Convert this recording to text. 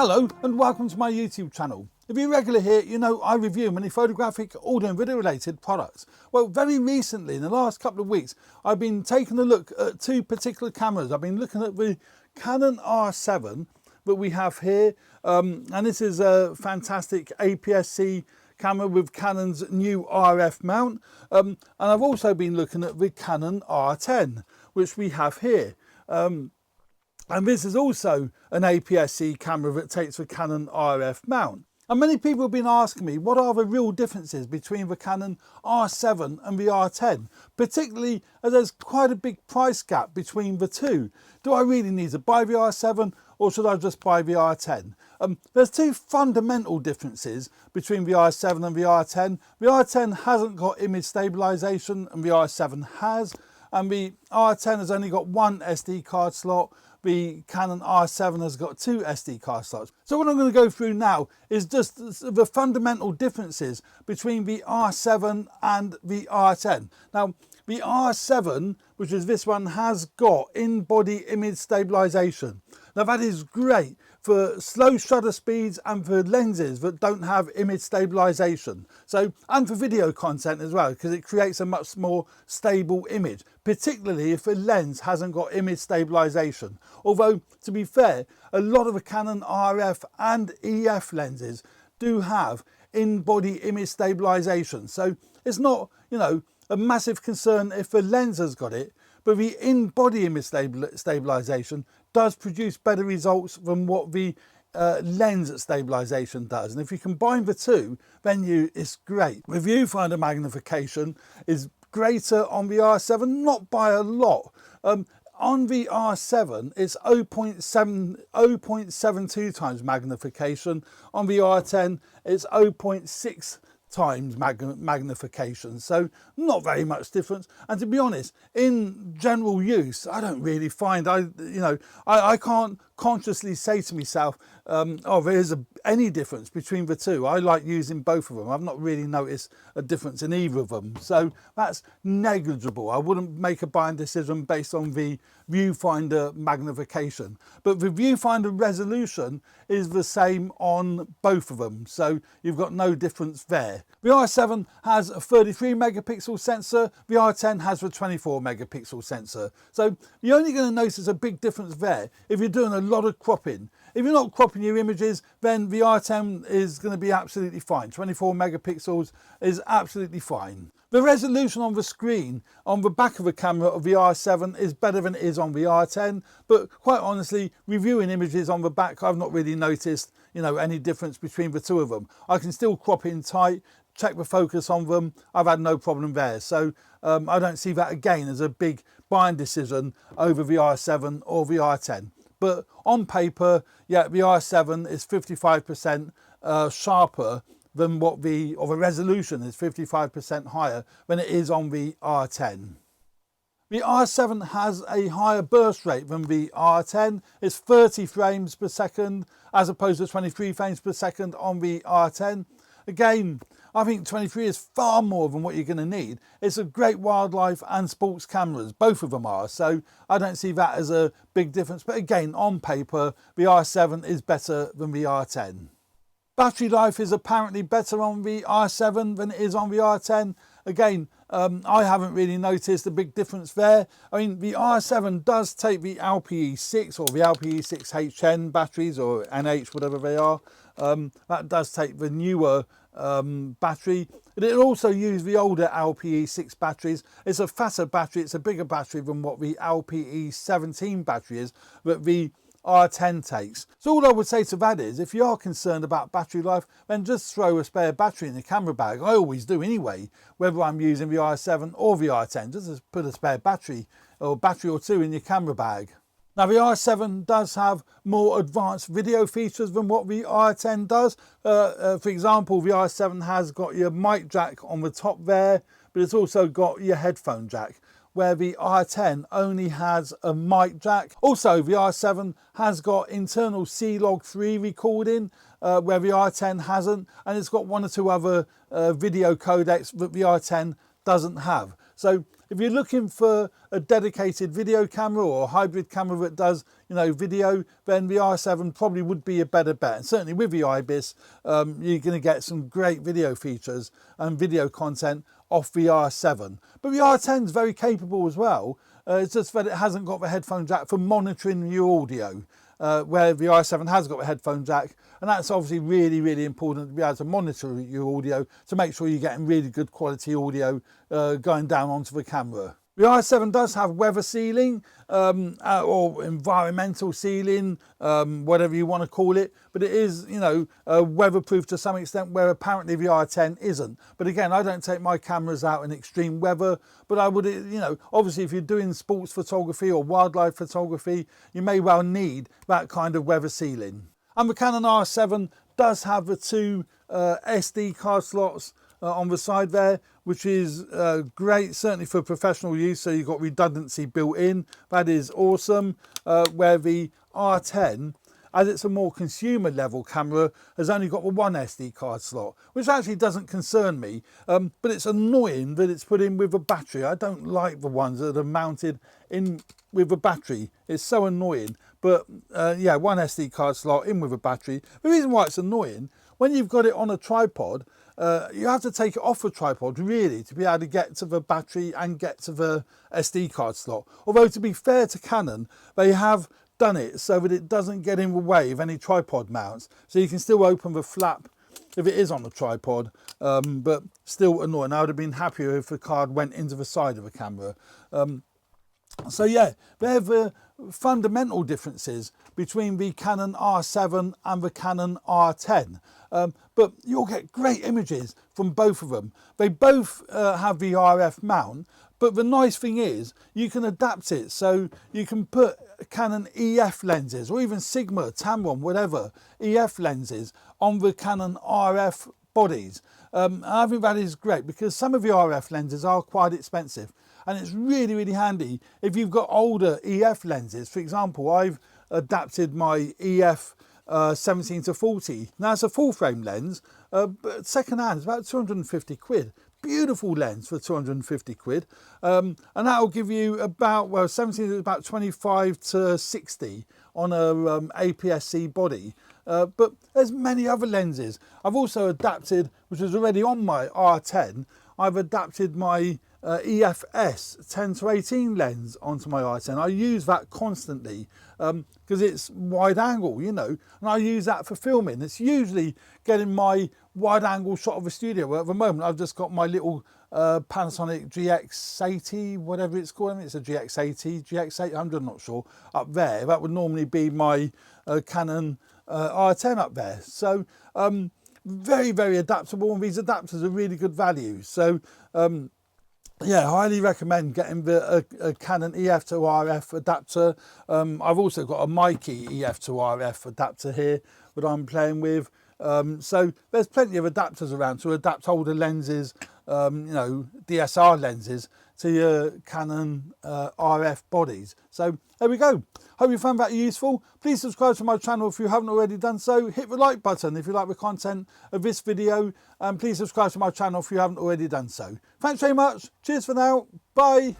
Hello and welcome to my YouTube channel. If you're regular here, you know I review many photographic, audio and video related products. Well, very recently, in the last couple of weeks, I've been taking a look at two particular cameras. I've been looking at the Canon R7 that we have here, and this is a fantastic APS-C camera with Canon's new RF mount, and I've also been looking at the Canon R10, which we have here. And this is also an APS-C camera that takes the Canon RF mount. And many people have been asking me, what are the real differences between the Canon R7 and the R10? Particularly as there's quite a big price gap between the two. Do I really need to buy the R7 or should I just buy the R10? There's two fundamental differences between the R7 and the R10. The R10 hasn't got image stabilization and the R7 has. And the R10 has only got one SD card slot. The Canon R7 has got two SD card slots. So what I'm going to go through now is just the fundamental differences between the R7 and the R10. Now, the R7, which is this one, has got in-body image stabilization. Now that is great for slow shutter speeds and for lenses that don't have image stabilization. So, and for video content as well, because it creates a much more stable image, particularly if the lens hasn't got image stabilization. Although, to be fair, a lot of the Canon RF and EF lenses do have in-body image stabilization. So it's not, you know, a massive concern if the lens has got it, but the in-body image stabilization does produce better results than what the lens stabilization does. And if you combine the two, then it's great. The viewfinder magnification is greater on the R7, not by a lot. On the R7, it's 0.72 times magnification. On the R10, it's 0.6 times magnification, so not very much difference. And to be honest, in general use, I don't really find I can't consciously say to myself, oh, there is any difference between the two. I like using both of them. I've not really noticed a difference in either of them, so that's negligible. I wouldn't make a buying decision based on the viewfinder magnification, but the viewfinder resolution is the same on both of them, so you've got no difference there. The R7 has a 33 megapixel sensor, the R10 has a 24 megapixel sensor, so you're only going to notice a big difference there if you're doing a lot of cropping. If you're not cropping your images, then the R10 is going to be absolutely fine. 24 megapixels is absolutely fine. The resolution on the screen on the back of the camera of the R7 is better than it is on the R10, but quite honestly, reviewing images on the back, I've not really noticed, you know, any difference between the two of them. I can still crop in tight, check the focus on them. I've had no problem there. So I don't see that again as a big buying decision over the R7 or the R10. But on paper, yeah, the R7 is 55% sharper than or the resolution is 55% higher than it is on the R10. The R7 has a higher burst rate than the R10. It's 30 frames per second as opposed to 23 frames per second on the R10. Again, I think 23 is far more than what you're going to need. It's a great wildlife and sports cameras, both of them are, so I don't see that as a big difference. But again, on paper, the R7 is better than the R10. Battery life is apparently better on the R7 than it is on the R10. Again, I haven't really noticed a big difference there. I mean, the R7 does take the LPE6 or the LPE6HN batteries, or NH, whatever they are. That does take the newer battery. It'll also use the older LPE6 batteries. It's a fatter battery, it's a bigger battery than what the LPE17 battery is that the R10 takes. So all I would say to that is, if you are concerned about battery life, then just throw a spare battery in the camera bag. I always do anyway, whether I'm using the R7 or the R10, just put a spare battery or two in your camera bag. Now the R7 does have more advanced video features than what the R10 does. For example, the R7 has got your mic jack on the top there, but it's also got your headphone jack, where the R10 only has a mic jack. Also, the R7 has got internal C-Log3 recording, where the R10 hasn't, and it's got one or two other video codecs that the R10 doesn't have. So if you're looking for a dedicated video camera or a hybrid camera that does, you know, video, then the R7 probably would be a better bet. And certainly with the IBIS, you're going to get some great video features and video content off the R7. But the R10 is very capable as well. It's just that it hasn't got the headphone jack for monitoring your audio, where the R7 has got the headphone jack, and that's obviously really, really important to be able to monitor your audio to make sure you're getting really good quality audio going down onto the camera. The R7 does have weather sealing or environmental sealing, whatever you want to call it, but it is, you know, weatherproof to some extent, where apparently the R10 isn't. But again, I don't take my cameras out in extreme weather, but I would, you know, obviously if you're doing sports photography or wildlife photography, you may well need that kind of weather sealing. And the Canon R7 does have the two SD card slots on the side there, which is great, certainly for professional use, so you've got redundancy built in. That is awesome. Where the R10, as it's a more consumer level camera, has only got the one SD card slot, which actually doesn't concern me, but it's annoying that it's put in with a battery. I don't like the ones that are mounted in with a battery. It's so annoying. But yeah, one SD card slot in with a battery. The reason why it's annoying, when you've got it on a tripod, you have to take it off the tripod really to be able to get to the battery and get to the SD card slot. Although to be fair to Canon, they have done it so that it doesn't get in the way of any tripod mounts. So you can still open the flap if it is on the tripod, but still annoying. I would have been happier if the card went into the side of the camera. So yeah, they're the fundamental differences between the Canon R7 and the Canon R10. But you'll get great images from both of them. They both have the RF mount, but the nice thing is you can adapt it. So you can put Canon EF lenses, or even Sigma, Tamron, whatever, EF lenses on the Canon RF bodies. And I think that is great because some of the RF lenses are quite expensive. And it's really, really handy if you've got older EF lenses. For example, I've adapted my EF 17-40. Now it's a full frame lens, but second hand is about 250 quid. Beautiful lens for 250 quid. And that will give you about, well, 17 is about 25 to 60 on a APS-C body. But there's many other lenses. I've also adapted, which is already on my R10, I've adapted my EFS 10-18 lens onto my R10. I use that constantly because it's wide angle, you know, and I use that for filming. It's usually getting my wide angle shot of a studio. Well, at the moment, I've just got my little Panasonic GX80, whatever it's called. I mean, it's a GX80, GX800, I'm not sure, up there. That would normally be my Canon R10 up there. So very, very adaptable, and these adapters are really good value. So yeah, highly recommend getting a Canon EF to RF adapter. I've also got a Mikey EF to RF adapter here that I'm playing with. So there's plenty of adapters around to adapt older lenses, you know, DSR lenses to your Canon RF bodies. So there we go. Hope you found that useful. Please subscribe to my channel if you haven't already done so. Hit the like button if you like the content of this video, and please subscribe to my channel if you haven't already done so. Thanks very much. Cheers for now. Bye.